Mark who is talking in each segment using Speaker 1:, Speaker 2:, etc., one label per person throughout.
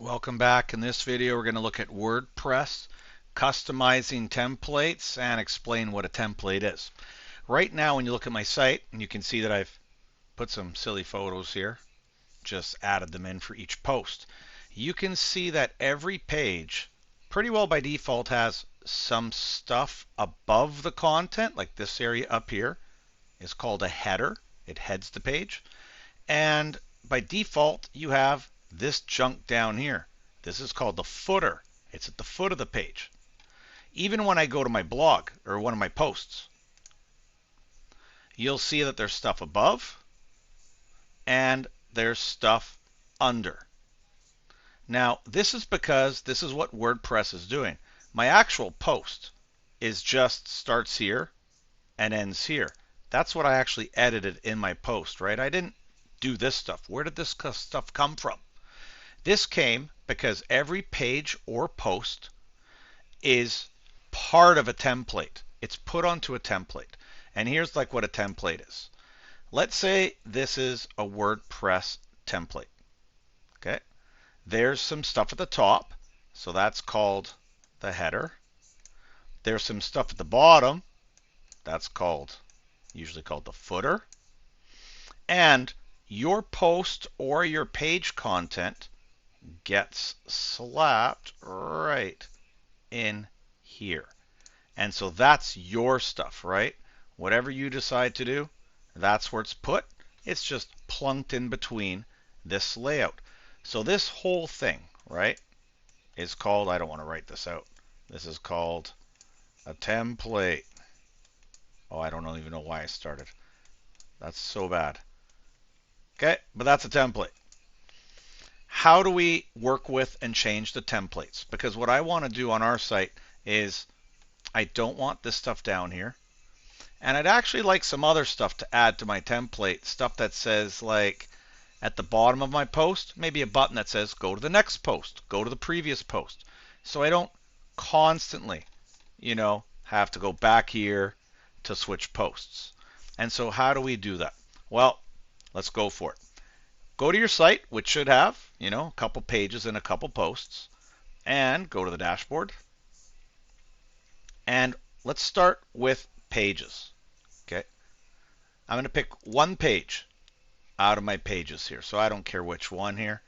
Speaker 1: Welcome back. In this video, we're going to look at WordPress, customizing templates, and explain what a template is. Right now, when you look at my site, and you can see that I've put some silly photos here, just added them in for each post. You can see that every page, pretty well by default, has some stuff above the content, like this area up here is called a header. It heads the page. And by default, you have this junk down here. This is called the footer. It's at the foot of the page. Even when I go to my blog or one of my posts, you'll see that there's stuff above and there's stuff under. Now, this is because this is what WordPress is doing. My actual post is just starts here and ends here. That's what I actually edited in my post, right? I didn't do this stuff. Where did this stuff come from? This came because every page or post is part of a template. It's put onto a template. And here's like what a template is. Let's say this is a WordPress template. Okay. There's some stuff at the top. So that's called the header. There's some stuff at the bottom. That's usually called the footer. And your post or your page content gets slapped right in here. And so that's your stuff, right? Whatever you decide to do, that's where it's put. It's just plunked in between this layout. So this whole thing, right, is called, I don't want to write this out. This is called a template. Oh, I don't even know why I started. That's so bad. Okay, but that's a template. How do we work with and change the templates? Because what I want to do on our site is I don't want this stuff down here. And I'd actually like some other stuff to add to my template. Stuff that says, like, at the bottom of my post, maybe a button that says go to the next post, go to the previous post. So I don't constantly, have to go back here to switch posts. And so how do we do that? Well, let's go for it. Go to your site, which should have, a couple pages and a couple posts, and go to the dashboard. And let's start with pages. Okay. I'm going to pick one page out of my pages here. So I don't care which one here.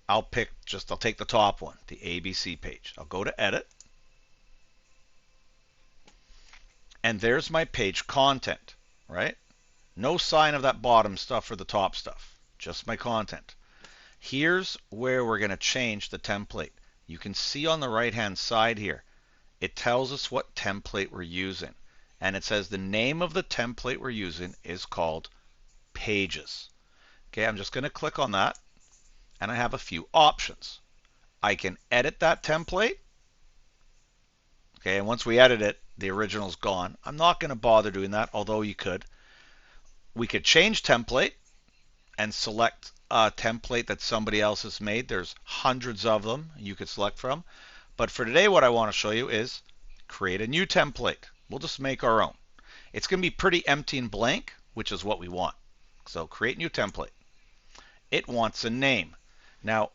Speaker 1: I'll take the top one, the ABC page. I'll go to edit. And there's my page content, right? No sign of that bottom stuff or the top stuff, just my content. Here's where we're going to change the template. You can see on the right-hand side here, it tells us what template we're using. And it says the name of the template we're using is called Pages. Okay, I'm just going to click on that, and I have a few options. I can edit that template. Okay, and once we edit it, the original's gone. I'm not going to bother doing that, although you could. We could change template and select a template that somebody else has made. There's hundreds of them you could select from. But for today, what I want to show you is create a new template. We'll just make our own. It's going to be pretty empty and blank, which is what we want. So create new template. It wants a name. Now,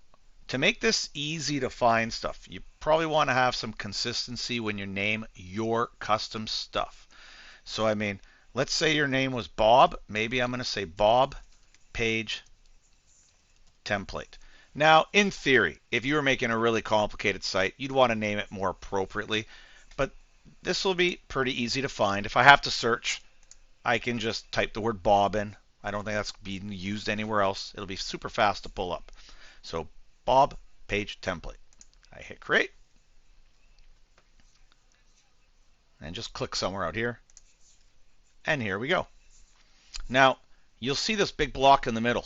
Speaker 1: to make this easy to find stuff, you probably want to have some consistency when you name your custom stuff. So, let's say your name was Bob. Maybe I'm going to say Bob Page Template. Now, in theory, if you were making a really complicated site, you'd want to name it more appropriately. But this will be pretty easy to find. If I have to search, I can just type the word Bob in. I don't think that's being used anywhere else. It'll be super fast to pull up. So, Bob Page Template. I hit create. And just click somewhere out here. And here we go. Now, you'll see this big block in the middle.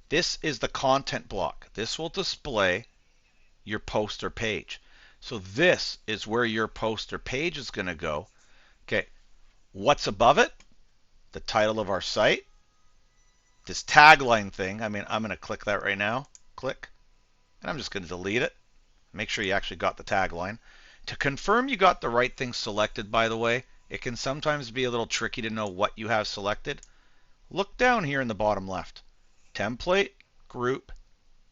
Speaker 1: This is the content block. This will display your post or page. So this is where your post or page is going to go. Okay, what's above it? The title of our site. This tagline thing, I'm going to click that right now. Click. And I'm just going to delete it. Make sure you actually got the tagline. To confirm you got the right thing selected, by the way, it can sometimes be a little tricky to know what you have selected. Look down here in the bottom left. Template, group,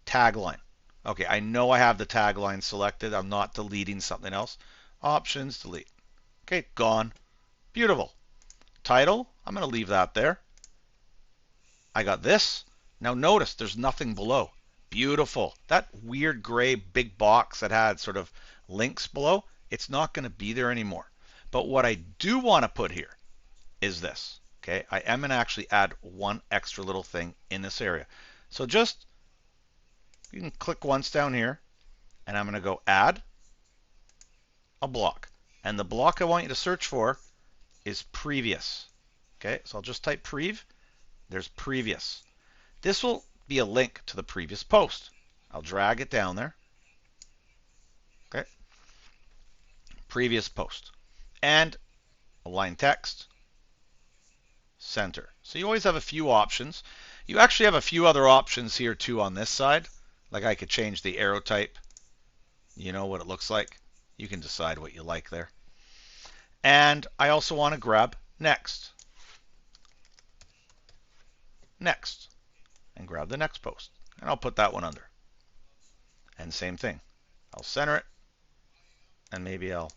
Speaker 1: tagline. Okay, I know I have the tagline selected. I'm not deleting something else. Options, delete. Okay, gone. Beautiful. Title, I'm going to leave that there. I got this. Now notice there's nothing below. Beautiful. That weird gray big box that had sort of links below, it's not going to be there anymore. But what I do want to put here is this. Okay, I am going to actually add one extra little thing in this area. So just, you can click once down here, and I'm going to go add a block. And the block I want you to search for is previous. Okay, so I'll just type prev. There's previous. This will be a link to the previous post. I'll drag it down there. Okay, previous post. And align text, center. So you always have a few options. You actually have a few other options here too on this side. Like I could change the arrow type. You know what it looks like. You can decide what you like there. And I also want to grab next. Next. And grab the next post. And I'll put that one under. And same thing. I'll center it. And maybe I'll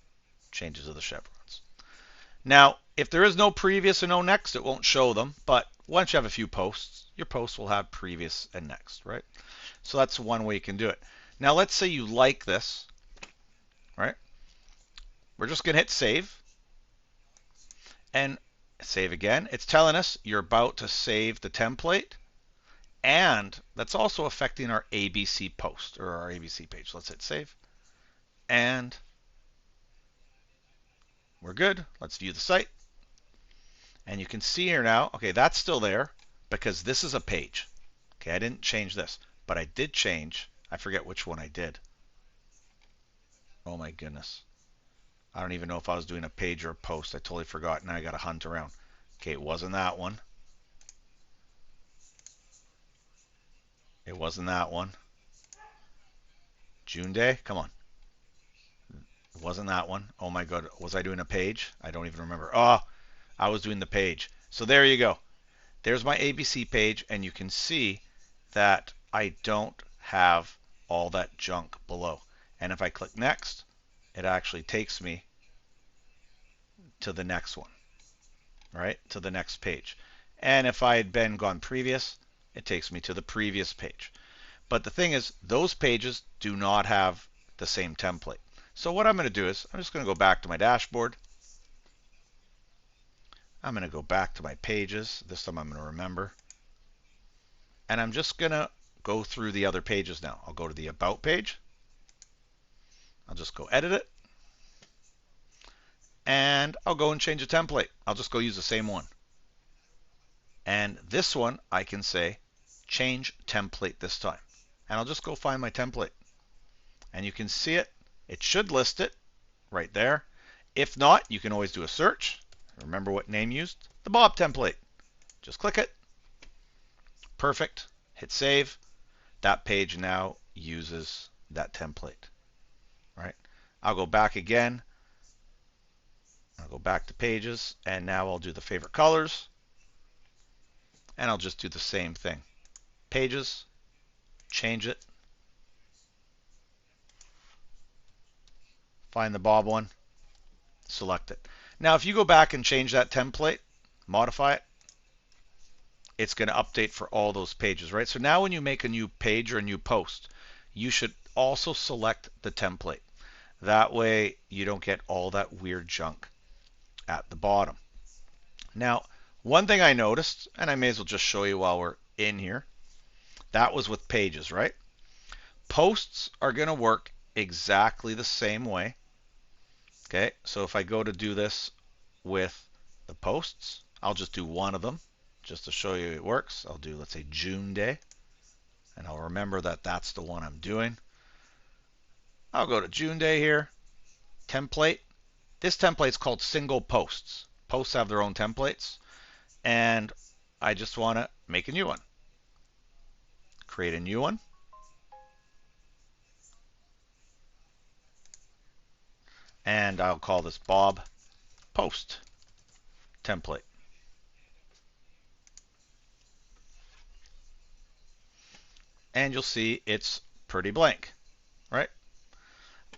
Speaker 1: change it to the chevrons. Now, if there is no previous and no next, it won't show them. But once you have a few posts, your posts will have previous and next, right? So that's one way you can do it. Now, let's say you like this, right? We're just going to hit save. And save again. It's telling us you're about to save the template. And that's also affecting our ABC post or our ABC page. Let's hit save. And we're good. Let's view the site. And you can see here now, okay, that's still there because this is a page. Okay, I didn't change this, but I did change. I forget which one I did. Oh my goodness. I don't even know if I was doing a page or a post. I totally forgot. Now I got to hunt around. Okay, it wasn't that one. It wasn't that one. June day? Come on. It wasn't that one. Oh my god. Was I doing a page? I don't even remember. Oh, I was doing the page. So there you go. There's my ABC page, and you can see that I don't have all that junk below. And if I click next, it actually takes me to the next one, right? To the next page. And if I had been gone previous, it takes me to the previous page. But the thing is, those pages do not have the same template. So what I'm going to do is, I'm just going to go back to my dashboard. I'm going to go back to my pages. This time I'm going to remember. And I'm just going to go through the other pages now. I'll go to the About page. I'll just go edit it. And I'll go and change the template. I'll just go use the same one. And this one, I can say, change template this time. And I'll just go find my template. And you can see it. It should list it right there. If not, you can always do a search. Remember what name used? The Bob template. Just click it. Perfect. Hit save. That page now uses that template. Right? I'll go back again. I'll go back to pages, and now I'll do the favorite colors. And I'll just do the same thing. Pages, change it. Find the Bob one, select it. Now, if you go back and change that template, modify it, it's going to update for all those pages, right? So now when you make a new page or a new post, you should also select the template. That way you don't get all that weird junk at the bottom. Now, one thing I noticed, and I may as well just show you while we're in here, that was with pages, right? Posts are going to work exactly the same way. Okay, so if I go to do this with the posts, I'll just do one of them just to show you it works. I'll do, let's say, June day, and I'll remember that that's the one I'm doing. I'll go to June day here, template. This template's called single posts. Posts have their own templates, and I just want to make a new one. Create a new one. And I'll call this Bob Post template. And you'll see it's pretty blank, right?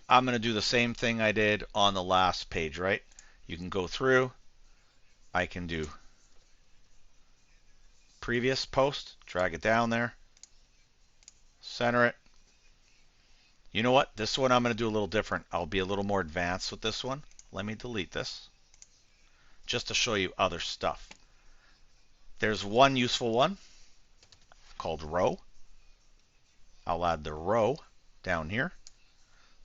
Speaker 1: I'm going to do the same thing I did on the last page, right? You can go through. I can do previous post, drag it down there, center it. You know what? This one I'm going to do a little different. I'll be a little more advanced with this one. Let me delete this just to show you other stuff. There's one useful one called row. I'll add the row down here.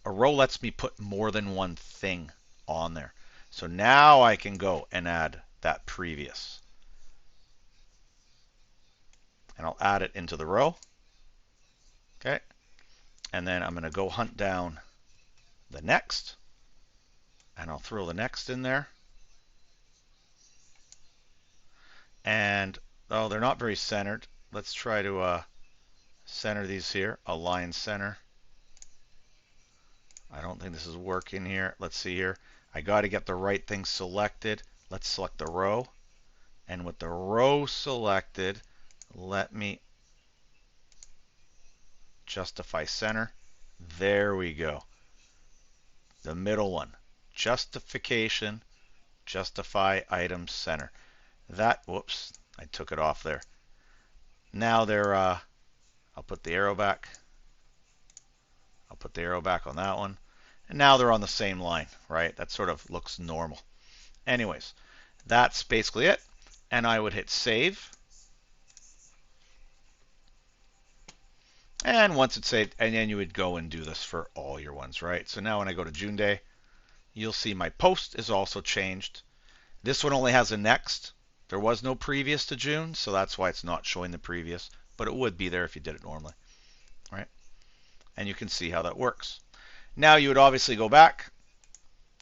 Speaker 1: A row lets me put more than one thing on there. So now I can go and add that previous. And I'll add it into the row. Okay. And then I'm going to go hunt down the next. And I'll throw the next in there. And, oh, they're not very centered. Let's try to center these here. Align center. I don't think this is working here. Let's see here. I got to get the right thing selected. Let's select the row. And with the row selected, let me justify center. There we go. The middle one. Justification. Justify item center. That, whoops, I took it off there. Now they're, I'll put the arrow back. I'll put the arrow back on that one. And now they're on the same line, right? That sort of looks normal. Anyways, that's basically it. And I would hit save. And once it's saved, and then you would go and do this for all your ones, right? So now when I go to June Day, you'll see my post is also changed. This one only has a next. There was no previous to June, so that's why it's not showing the previous, but it would be there if you did it normally, right? And you can see how that works. Now you would obviously go back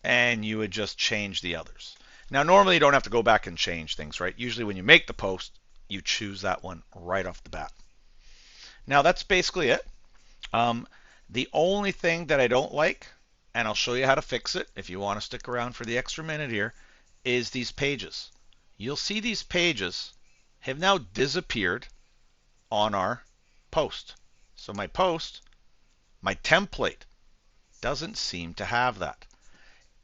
Speaker 1: and you would just change the others. Now normally you don't have to go back and change things, right? Usually when you make the post, you choose that one right off the bat. Now that's basically it. The only thing that I don't like, and I'll show you how to fix it if you want to stick around for the extra minute here, is these pages. You'll see these pages have now disappeared on our post. So my post, my template, doesn't seem to have that.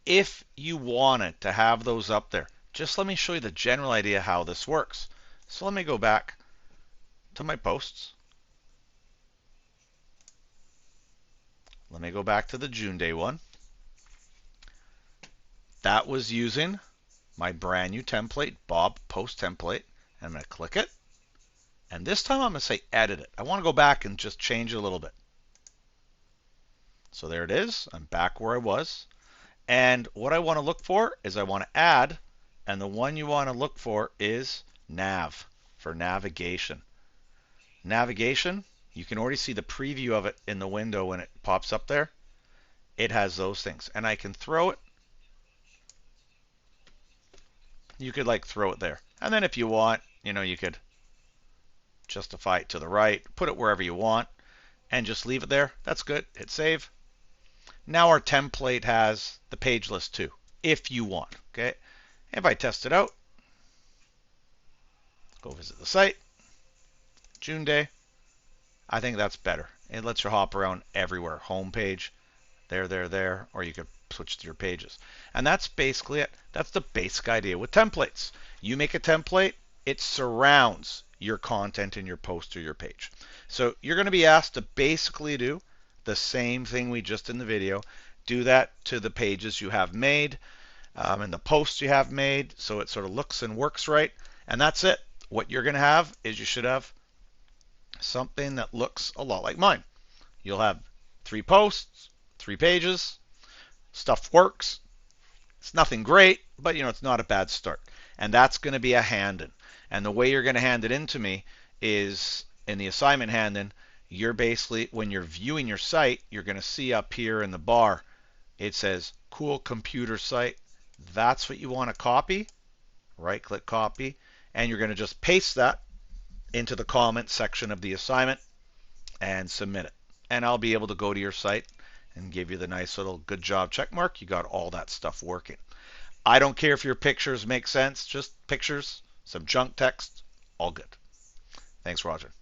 Speaker 1: If you wanted to have those up there, just let me show you the general idea how this works. So let me go back to my posts. Let me go back to the June Day one. That was using my brand new template, Bob Post Template. And I'm going to click it. And this time I'm going to say edit it. I want to go back and just change it a little bit. So there it is. I'm back where I was. And what I want to look for is I want to add, and the one you want to look for is nav, for navigation. Navigation, you can already see the preview of it in the window when it pops up there. It has those things. And I can throw it. You could like throw it there. And then if you want, you could justify it to the right, put it wherever you want, and just leave it there. That's good. Hit save. Now our template has the page list too, if you want. Okay. If I test it out, go visit the site, June Day, I think that's better. It lets you hop around everywhere. Home page, there, or you could switch to your pages. And that's basically it. That's the basic idea with templates. You make a template, it surrounds your content in your post or your page. So you're going to be asked to basically do the same thing we just in the video. Do that to the pages you have made and the posts you have made so it sort of looks and works right. And that's it. What you're going to have is you should have something that looks a lot like mine. You'll have 3 posts, 3 pages. Stuff works. It's nothing great, but it's not a bad start. And that's going to be a hand-in. And the way you're going to hand it in to me is in the assignment hand-in. You're basically, when you're viewing your site, you're going to see up here in the bar, it says cool computer site. That's what you want to copy. Right click copy. And you're going to just paste that into the comment section of the assignment and submit it. And I'll be able to go to your site and give you the nice little good job check mark. You got all that stuff working. I don't care if your pictures make sense, just pictures, some junk text, all good. Thanks, Roger.